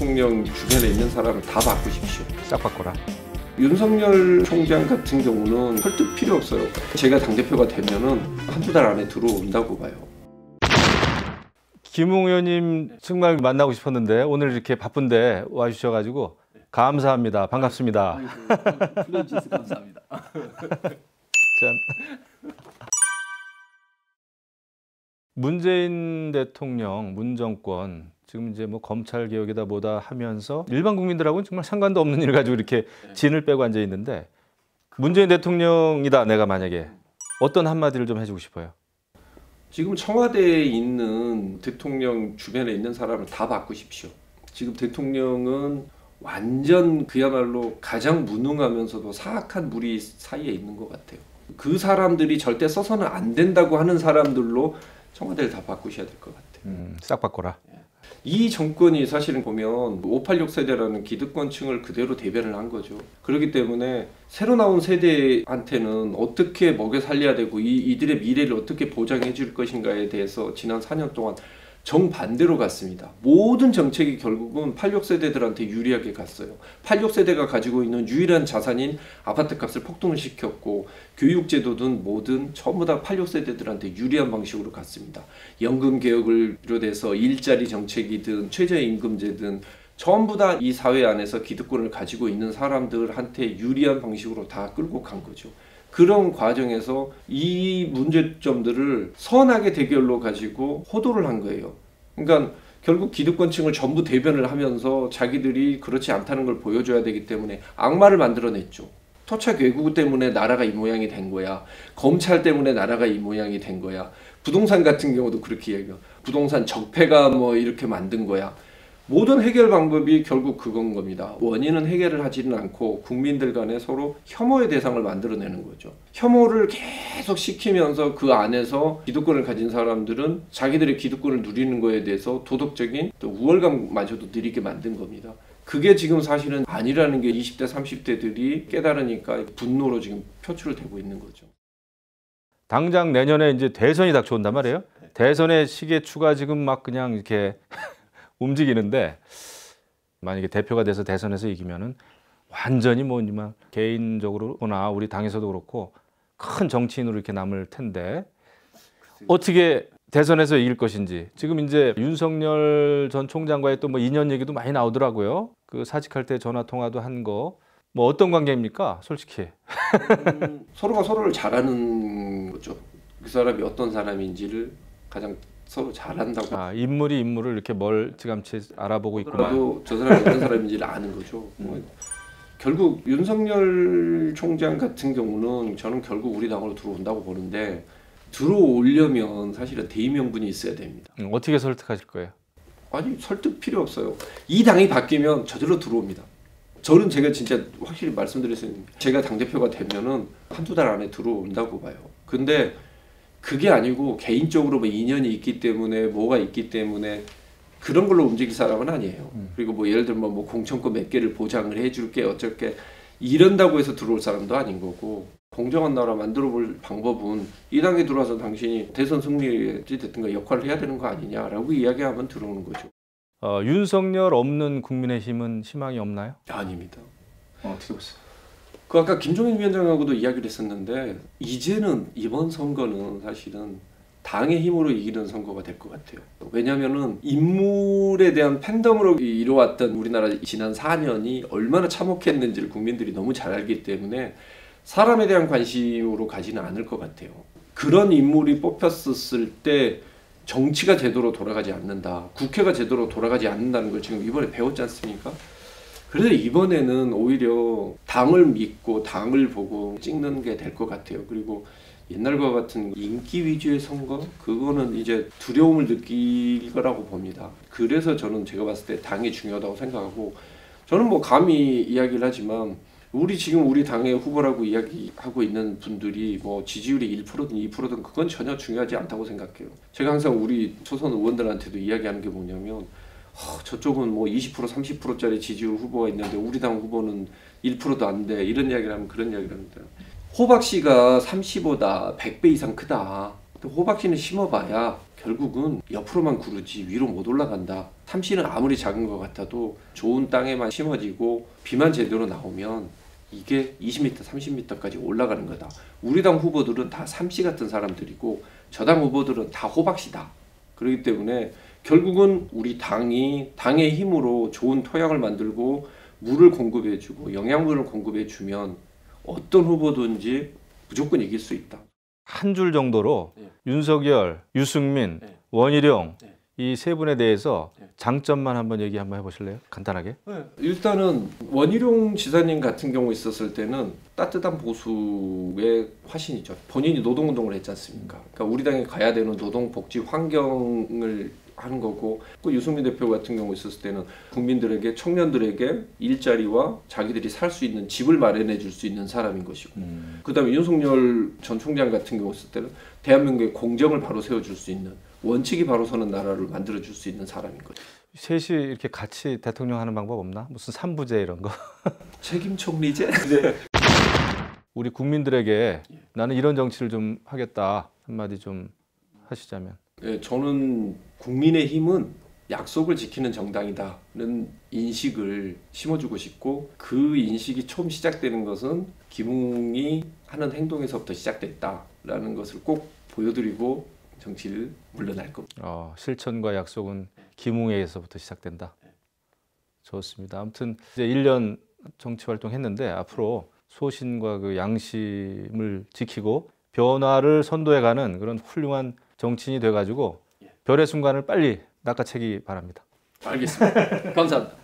대통령 주변에 있는 사람을 다 바꾸십시오. 싹 바꿔라. 윤석열 총장 같은 경우는 설득 필요 없어요. 제가 당대표가 되면은 한두 달 안에 들어온다고 봐요. 김웅 의원님 정말 만나고 싶었는데 오늘 이렇게 바쁜데 와주셔가지고 감사합니다. 반갑습니다. 플레이지스 감사합니다. 문재인 대통령, 문정권 지금 이제 뭐 검찰 개혁이다 뭐다 하면서 일반 국민들하고는 정말 상관도 없는 일 가지고 이렇게 진을 빼고 앉아 있는데 문재인 대통령이다 내가 만약에 어떤 한마디를 좀 해주고 싶어요. 지금 청와대에 있는 대통령 주변에 있는 사람을 다 바꾸십시오. 지금 대통령은 완전 그야말로 가장 무능하면서도 사악한 무리 사이에 있는 것 같아요. 그 사람들이 절대 써서는 안 된다고 하는 사람들로 청와대를 다 바꾸셔야 될 것 같아요. 싹 바꿔라. 이 정권이 사실은 보면 586 세대라는 기득권층을 그대로 대변을 한 거죠. 그렇기 때문에 새로 나온 세대한테는 어떻게 먹여 살려야 되고 이들의 미래를 어떻게 보장해 줄 것인가에 대해서 지난 4년 동안 정반대로 갔습니다. 모든 정책이 결국은 86세대들한테 유리하게 갔어요. 86세대가 가지고 있는 유일한 자산인 아파트 값을 폭등을 시켰고 교육제도든 뭐든 전부 다 86세대들한테 유리한 방식으로 갔습니다. 연금 개혁을 비롯해서 일자리 정책이든 최저임금제든 전부 다 이 사회 안에서 기득권을 가지고 있는 사람들한테 유리한 방식으로 다 끌고 간 거죠. 그런 과정에서 이 문제점들을 선악의 대결로 가지고 호도를 한 거예요. 그러니까 결국 기득권층을 전부 대변을 하면서 자기들이 그렇지 않다는 걸 보여줘야 되기 때문에 악마를 만들어냈죠. 토착 외국 때문에 나라가 이 모양이 된 거야. 검찰 때문에 나라가 이 모양이 된 거야. 부동산 같은 경우도 그렇게 얘기해요. 부동산 적폐가 뭐 이렇게 만든 거야. 모든 해결 방법이 결국 그건 겁니다. 원인은 해결을 하지는 않고 국민들 간에 서로 혐오의 대상을 만들어내는 거죠. 혐오를 계속 시키면서 그 안에서 기득권을 가진 사람들은 자기들의 기득권을 누리는 거에 대해서 도덕적인 또 우월감마저도 누리게 만든 겁니다. 그게 지금 사실은 아니라는 게 20대 30대들이 깨달으니까 분노로 지금 표출되고 있는 거죠. 당장 내년에 이제 대선이 닥쳐온단 말이에요. 대선의 시계추가 지금 막 그냥 이렇게 움직이는데 만약에 대표가 돼서 대선에서 이기면은 완전히 뭐지만 개인적으로나 우리 당에서도 그렇고 큰 정치인으로 이렇게 남을 텐데 어떻게 대선에서 이길 것인지 지금 이제 윤석열 전 총장과의 또 뭐 인연 얘기도 많이 나오더라고요. 그 사직할 때 전화 통화도 한 거 뭐 어떤 관계입니까? 솔직히 서로가 서로를 잘 아는 거죠. 그 사람이 어떤 사람인지를 가장 서로 잘한다고. 인물이 인물을 이렇게 멀찌감치 알아보고 있구만. 그래도 저 사람이 어떤 사람인지를 아는 거죠. 결국 윤석열 총장 같은 경우는 저는 결국 우리 당으로 들어온다고 보는데 들어오려면 사실은 대의명분이 있어야 됩니다. 어떻게 설득하실 거예요? 아니 설득 필요 없어요. 이 당이 바뀌면 저절로 들어옵니다. 저는 제가 진짜 확실히 말씀드릴 수 있는 게 제가 당대표가 되면은 한두 달 안에 들어온다고 봐요. 근데 그게 아니고 개인적으로 뭐 인연이 있기 때문에 뭐가 있기 때문에 그런 걸로 움직일 사람은 아니에요. 그리고 뭐 예를 들면 뭐 공천권 몇 개를 보장을 해줄게 어쩔게 이런다고 해서 들어올 사람도 아닌 거고 공정한 나라 만들어 볼 방법은 이 당에 들어와서 당신이 대선 승리에 됐든가 역할을 해야 되는 거 아니냐라고 이야기하면 들어오는 거죠. 윤석열 없는 국민의힘은 희망이 없나요? 아닙니다. 어떻게 보세요? 그 아까 김종인 위원장하고도 이야기를 했었는데 이제는 이번 선거는 사실은 당의 힘으로 이기는 선거가 될 것 같아요. 왜냐하면은 인물에 대한 팬덤으로 이뤄왔던 우리나라 지난 4년이 얼마나 참혹했는지를 국민들이 너무 잘 알기 때문에 사람에 대한 관심으로 가지는 않을 것 같아요. 그런 인물이 뽑혔을 때 정치가 제대로 돌아가지 않는다. 국회가 제대로 돌아가지 않는다는 걸 지금 이번에 배웠지 않습니까? 그래서 이번에는 오히려 당을 믿고 당을 보고 찍는 게 될 것 같아요. 그리고 옛날과 같은 인기 위주의 선거? 그거는 이제 두려움을 느낄 거라고 봅니다. 그래서 저는 제가 봤을 때 당이 중요하다고 생각하고 저는 뭐 감히 이야기를 하지만 지금 우리 당의 후보라고 이야기하고 있는 분들이 뭐 지지율이 1%든 2%든 그건 전혀 중요하지 않다고 생각해요. 제가 항상 우리 초선 의원들한테도 이야기하는 게 뭐냐면 저쪽은 뭐 20% 30%짜리 지지율 후보가 있는데 우리 당 후보는 1%도 안 돼. 이런 이야기를 하면 그런 이야기를 합니다. 호박 씨가 30보다 100배 이상 크다. 호박씨는 심어봐야 결국은 옆으로만 구르지 위로 못 올라간다. 참씨는 아무리 작은 것 같아도 좋은 땅에만 심어지고 비만 제대로 나오면 이게 20m, 30m까지 올라가는 거다. 우리 당 후보들은 다 삼씨 같은 사람들이고 저당 후보들은 다 호박씨다. 그렇기 때문에 결국은 우리 당이 당의 힘으로 좋은 토양을 만들고 물을 공급해주고 영양분을 공급해주면 어떤 후보든지 무조건 이길 수 있다. 한 줄 정도로 네. 윤석열, 유승민, 네. 원희룡 네. 이 세 분에 대해서 네. 장점만 한번 얘기 한번 해보실래요? 간단하게. 일단은 원희룡 지사님 같은 경우 있었을 때는 따뜻한 보수의 화신이죠. 본인이 노동운동을 했지 않습니까? 그러니까 우리 당에 가야 되는 노동복지 환경을 하는 거고, 또 유승민 대표 같은 경우 있었을 때는 국민들에게, 청년들에게 일자리와 자기들이 살 수 있는 집을 마련해 줄 수 있는 사람인 것이고, 그다음에 윤석열 전 총장 같은 경우 있을 때는 대한민국의 공정을 바로 세워줄 수 있는, 원칙이 바로 서는 나라를 만들어 줄 수 있는 사람인 거죠. 셋이 이렇게 같이 대통령 하는 방법 없나? 무슨 삼부제 이런 거. 책임 총리제? 네. 우리 국민들에게 나는 이런 정치를 좀 하겠다 한마디 좀 하시자면. 네, 저는 국민의힘은 약속을 지키는 정당이다는 인식을 심어주고 싶고, 그 인식이 처음 시작되는 것은 김웅이 하는 행동에서부터 시작됐다라는 것을 꼭 보여드리고 정치를 물러날 겁니다. 실천과 약속은 김웅에서부터 시작된다. 좋습니다. 아무튼 이제 1년 정치 활동했는데 앞으로 소신과 그 양심을 지키고 변화를 선도해가는 그런 훌륭한 정치인이 돼가지고 별의 순간을 빨리 낚아채기 바랍니다. 알겠습니다. 감사합니다.